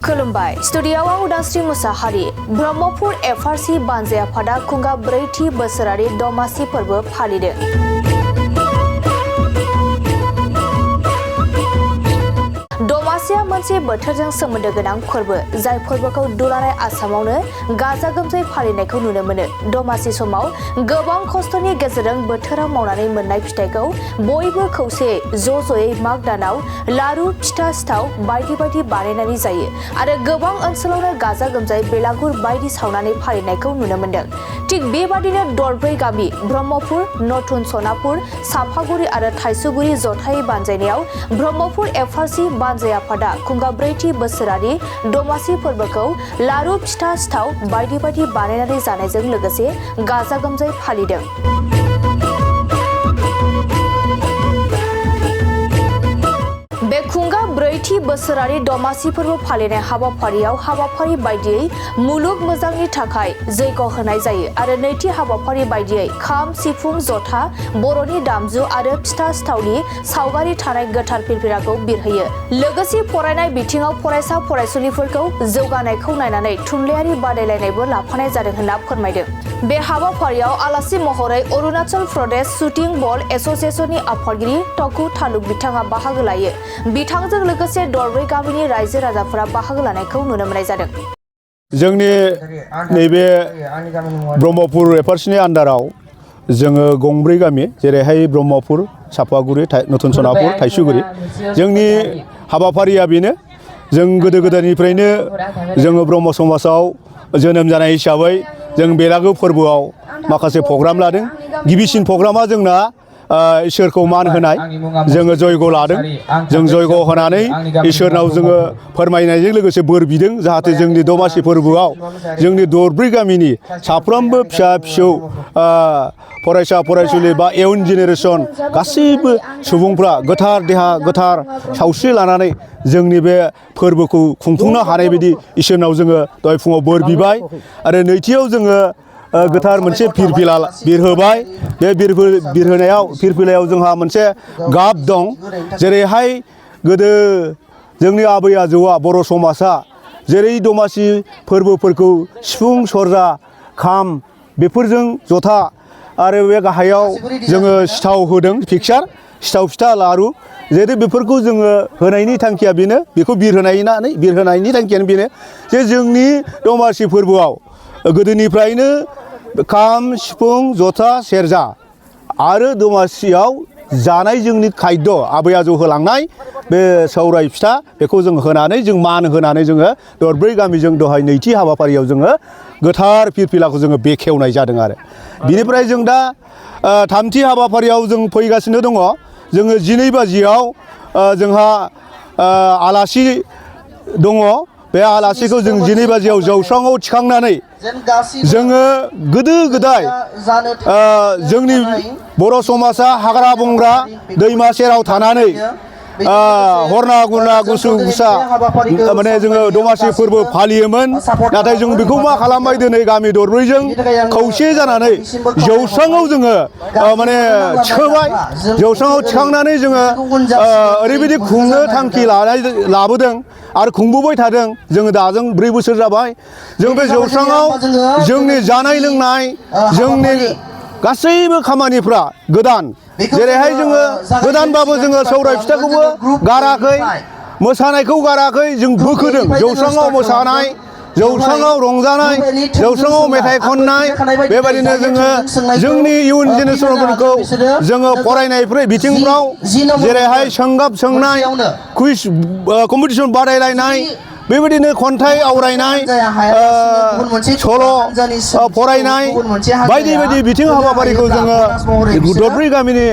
खुलुमबाय स्टुडिय'आव उदांस्रि मुसाहारि ब्रह्मपुर एफआरसि बानजाय आफादा खुंगा 4थि बोसोरारि दमासि फोरबो फालिदों। दमासिया मोनसे बोथोरजों सोमोन्दो गोनां फोरबो जाय फोरबोखौ दुलाराय आसामावनो गाजा गोमजायै फालिनायखौ नुनो मोनो। दमासि समाव गोबां खस्थ'नि गेजेरजों बोथोराव मावनानै मोननाय फिथाइखौ बयबो खौसेयै ज'ज'यै माग दानाव लारु फिथा सिथाव बायदि बायदि बानायनानै जायो आरो गोबां ओनसोलावनो गाजा गोमजायै बेलागुर बायदि सावनानै फालिनायखौ नुनो मोन्दों। थिग बेबादिनो दरब्रै गामि ब्रह्मपुर, नथुन सनापुर, सापागुरि आरो थाइसुगुरि जथायै बानजायनायाव ब्रह्मपुर एफआरसि बानजाय आफादा खुंगा 4थि बोसोरारि दमासि फोरबोखौ लारु फिथा सिथाव बायदि बायदि बानायनानै जानायजों लोगोसे गाजा गोमजायै फालिदों। बे खुंगा 4थि बोसोरारि दमासि फोरबो फालिनाय हाबाफारि बायदियै मुलुग मोजांनि थाखाय जैग होनाय जायो आरो नैथि हाबाफारि बायदियै खाम, सिफुं, जथा, बर'नि दामजु आरो फिथा सिथावनि सावगारि थानाय गोथार फिरफिलाखौ बिरहोयो। लोगोसे फरायनाय बिथिङाव फरायसा फरायसुलिफोरखौ जौगानायखौ नायनानै थुनलाइयारि बादायलायनायबो लाफानाय जादों होनना फोरमायदों। बे हाबाफारियाव आलासि महरै अरुणाचल प्रदेश शुटिं बल एस'सिएशननि आफादगिरि टकु तालुक बिथाङा बाहागो लायो। बिथांजों लोगोसे दरब्रै गामिनि रायजो राजाफोरा बाहागो लानायखौ नुनो मोननाय जादों। जोंनि नैबे ब्रह्मपुर एफआरसिनि आन्दाराव जोङो गंब्रै गामि जेरैहाय ब्रह्मपुर, सापागुरि, नथुन सनापुर, थाइसुगुरि। जोंनि हाबाफारिया बेनो जों गोदो गोदायनिफ्रायनो जोङो ब्रह्म समाजाव जोनोम जानाय हिसाबै जों बेलागुर फोरबोआव माखासे प्रग्राम लादों। गिबिसिन प्रग्रामा जोंना इसोरखौ मान होनाय, जोङो जयग लादों। जों जयग होनानै इसोरनाव जोङो फोरमायनायजों लोगोसे बोर बिदों जाहाथे जोंनि दमासि फोरबोआव जोंनि दरब्रै गामिनि साफ्रोमबो फिसा फिसौ फरायसा फरायसुलि बा इयुन जेनेरेसन गासैबो सुबुंफ्रा गोथार देहा गोथार सावस्रि लानानै जोंनि बे फोरबोखौ खुंफुंनो हानाय बायदि इसोरनाव जोङो दहाय फुङाव बोर बिबाय आरो नैथियाव जोङो गोथार मोनसे फिरफिला बिरहोबाय। बे फिरफिलायाव जोंहा मोनसे गाब दं। जेरैहाय गोदो जोंनि आबै आजौआ बर' समाजा जेरै दमासि फोरबोफोरखौ सिफुं, सेरजा, खाम बेफोरजों जथा आरो बे गाहायाव जोङो सिथाव होदों पिकचार सिथाव फिथा लारु जेरै बेफोरखौ जोङो होनायनि थांखिया बेनो, बेखौ बिरहोनायनि थांखियानो बेनो जे जोंनि दमासि फोरबोआव गोदोनिफ्रायनो खाम, सिफुं, जथा, सेरजा आरो दमासियाव जानाय जोंनि खायद आबै आजौ होलांनाय बे सौराय फिथा बेखौ जों होनानै जों मान होनानै जोङो दरब्रै गामिजों दहाय नैथि हाबाफारियाव जोङो गोथार फिरफिलाखौ जोङो बेखेवनाय जादों आरो बिनिफ्राय जों दा थामथि हाबाफारियाव जों फैगासिनो दङ। जोङो 12 बाजियाव जोंहा आलासि दङ। बे आलासिखौ जों 12 बाजियाव जौस्राङाव थिखांनानै जोङो गोदो गोदाय जोंनि बर' समाजा हाग्रा बंग्रा दैमा सेराव थानानै हरना गुना गुसु गुसा माने जोङो दमासि फोरबो फालियोमोन। नाथाय जों बेखौ मा खालामबाय दिनै गामि दरब्रैजों खौसे जानानै जौस्राङाव जोङो माने थिखोबाय। जौस्राङाव थिखांनानै जोङो ओरैबायदि खुंनो थांखि लाबोदों आरो खुंबोबाय थादों। जोङो दाजों 4 बोसोर जाबाय। जों बे जौस्राङाव जोंनि जानाय लोंनाय जोंनि गासैबो खामानिफ्रा गोदान। जेरैहाय जोङो गोदानबाबो जोङो सौराय फिथाखौबो गाराखै, मोसानायखौ गाराखै, जों बोखोदों। जौस्राङाव मोसानाय, जौस्राङाव रंजानाय, जौस्राङाव मेथाइ खननाय बेबायदिनो जोङो जोंनि इयुन जेनेरेसनफोरखौ जोङो फरायनाय बिथिंफ्राव जेरैहाय सोंगाब सोंनाय, कुइज कम्पिटिसन बादायलायनाय बेबायदिनो खन्थाइ आवरायनाय, सल' फरायनाय बायदि बायदि बिथिं हाबाफारिखौ जोङो दरब्रै गामिनि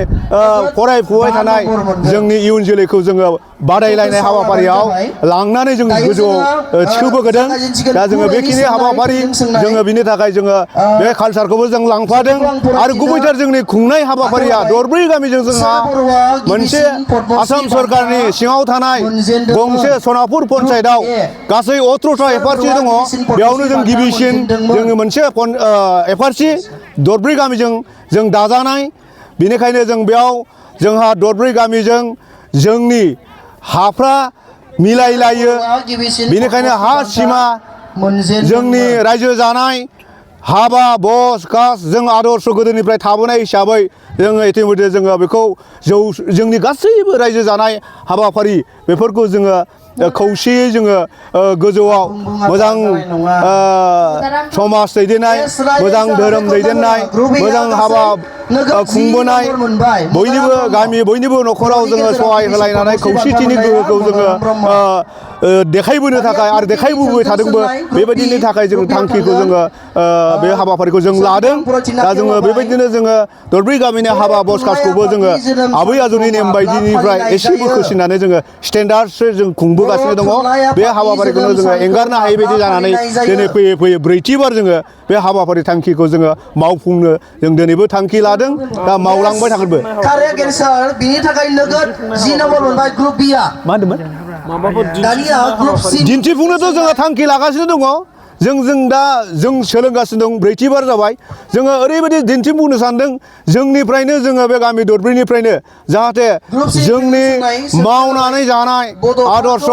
फरायफुबाय थानाय जोंनि इयुन जोलैखौ जोङो बादायलायनाय हाबाफारियाव लांनानै जों गोजौआव थिखोबोदों। दा जोङो बेखिनि हाबाफारि जोङो बिनि थाखाय जोङो बे कालसारखौबो जों लांफादों आरो गुबैथार जोंनि खुंनाय हाबाफारिया दरब्रै गामिजों जोंहा मोनसे आसाम सरकारनि सिङाव थानाय गंसे सनापुर पन्सायतआव गासै 18टा एफआरसि दङ। बेयावनो जों गिबिसिन जोङो मोनसे एफआरसि दरब्रै गामिजों जों दाजानाय। बेनिखायनो जों बेयाव जोंहा दरब्रै गामिजों जोंनि हाफ्रा मिलायलायो बेनिखायनो हा सिमा जोंनि रायजो जानाय हाबा बस कास जों आदर्श गोदोनिफ्राय थाबोनाय हिसाबै जोङो इतिमध्य जोङो बेखौ जोंनि गासैबो रायजो जानाय हाबाफारि बेफोरखौ जोङो खौसेयै जोङो गोजौआव मोजां समाज दैदेननाय मोजां धोरोम दैदेननाय मोजां हाबा खुंबोनाय बयनिबो गामि बयनिबो न'खराव जोङो सहाय होलायनानै खौसेथिनि गोहोखौ जोङो देखायबोनो थाखाय आरो देखायबोबाय थादोंबो बेबायदिनि थाखाय जों थांखिखौ जोङो बे हाबाफारिखौ जों लादों दा जोङो बेबायदिनो जोङो दरब्रै गामिनि हाबा बस कासखौबो जोङो आबै आजौनि नेम बायदिनिफ्राय एसे बोखोसिननानै जोङो स्टेन्डार्डसो जों खुंबोगासिनो दङ बे हाबाफारिखौनो जोङो एंगारनो हायै बायदि जानानै दिनै फैयै फैयै ब्रैथिबार जोङो बे हाबाफारि थांखिखौ जोङो मावफुंनो जों दिनैबो थांखि लादों दा मावलांबाय थागोनबो बिनि थाखाय नोगोद 10 नम्बर मोनबाय ग्रुप बि आ मा होनदोंमोन दानिया ग्रुप सि दिन्थिफुंनोथ' जोङो थांखि लागासिनो दङ जों दा जों सोलोंगासिनो दं ब्रैथिबार जाबाय जोङो ओरैबायदि दिन्थिफुंनो सानदों जोंनिफ्रायनो जोङो बे गामि दरब्रैनिफ्रायनो जाहाथे जोंनि मावनानै जानाय आदर्श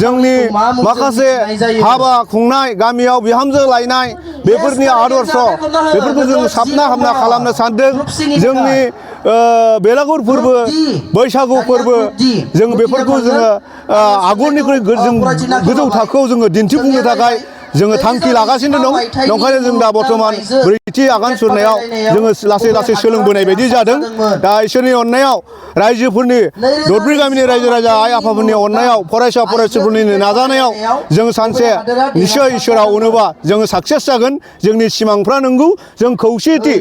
जोंनि माखासे हाबा खुंनाय गामियाव बिहामजो लायनाय बेफोरनि आदर्श बेफोरखौ जों साबना हामना खालामनो सानदों जोंनि बेलागुर फोरबो बैसागु फोरबो जों बेफोरखौ जोङो आगुनिख्रुइ जों गोजौ थाखोआव जोङो दिन्थिफुंनो थाखाय जोङो थांखि लागासिनो दं नंखायनो जों दा बर्थमान ब्रैथि आगान सुरनायाव जोङो लासै लासै सोलोंबोनाय बायदि जादों दा इसोरनि अननायाव रायजोफोरनि दरब्रै गामिनि रायजो राजा आइ आफाफोरनि अननायाव फरायसा फरायसुलिफोरनि नाजानायाव जों सानसे निस्सय इसोरा अनोबा जोङो साक्सेस जागोन जोंनि सिमांफ्रा नंगौ जों खौसेथि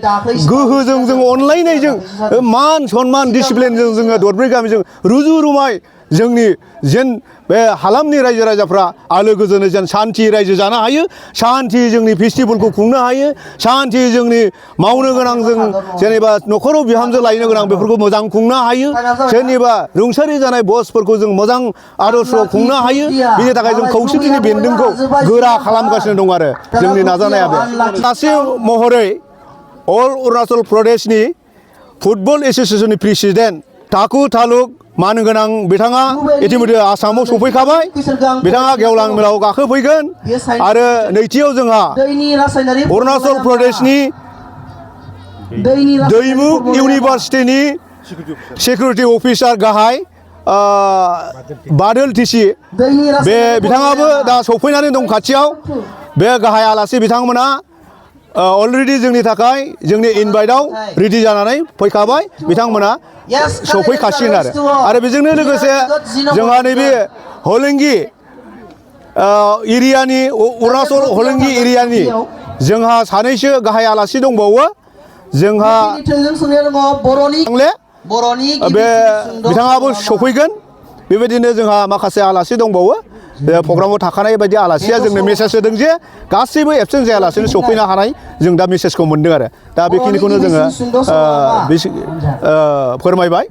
गोहोजों जों अनलायनायजों मान सनमान डिसिप्लिनजों जोङो दरब्रै गामिजों रुजु रुमाय जोंनि जेन बे हालामनि रायजो राजाफ्रा आलो गोजोनै जेन सान्थि रायजो जानो हायो सान्थि जोंनि फेस्टिभेलखौ खुंनो हायो सान्थि जोंनि मावनो गोनां जों जेनेबा न'खराव बिहामजो लायनो गोनां बेफोरखौ मोजां खुंनो हायो सोरनिबा रुंसारि जानाय बसफोरखौ जों मोजां आदर्श खुंनो हायो बिनि थाखाय जों खौसेथिनि बेन्दोंखौ गोरा खालामगासिनो दं आरो जोंनि नाजानाया बे सासे महरै अल अरुणाचल प्रदेशनि फुटबल एस'सिएशननि प्रेसिडेन्ट थाकु तालुक मानगोनां बिथाङा इतिमध्य आसामाव सफैखाबाय बिथाङा गेवलां मेलाव गाखोफैगोन आरो नैथियाव जोंहा अरुणाचल प्रदेशनि दैमुक इउनिभार्सिटिनि सिकिउरिटि अफिसार गाहाय बादोल टिसि बे बिथाङाबो दा सफैनानै दं खाथियाव बे गाहाय आलासि बिथांमोना अलरेडि जोंनि थाखाय जोंनि इनभाइटआव रेडि जानानै फैखाबाय बिथांमोना सफैखासिगोन आरो बेजोंनो लोगोसे जोंहा नैबे हलेंगि एरियानि अरुणाचल हलेंगि एरियानि जोंहा सानैसो गाहाय आलासि दंबावो जोंहा बे बिथाङाबो सफैगोन बेबायदिनो जोंहा माखासे आलासि दंबावो बे प्रग्रामाव थाखानाय बायदि आलासिया जोंनो मेसेज होदों जे गासैबो एबसेन्ट जायालासेनो सफैनो हानाय जों दा मेसेजखौ मोन्दों आरो दा बेखिनिखौनो जोङो फोरमायबाय।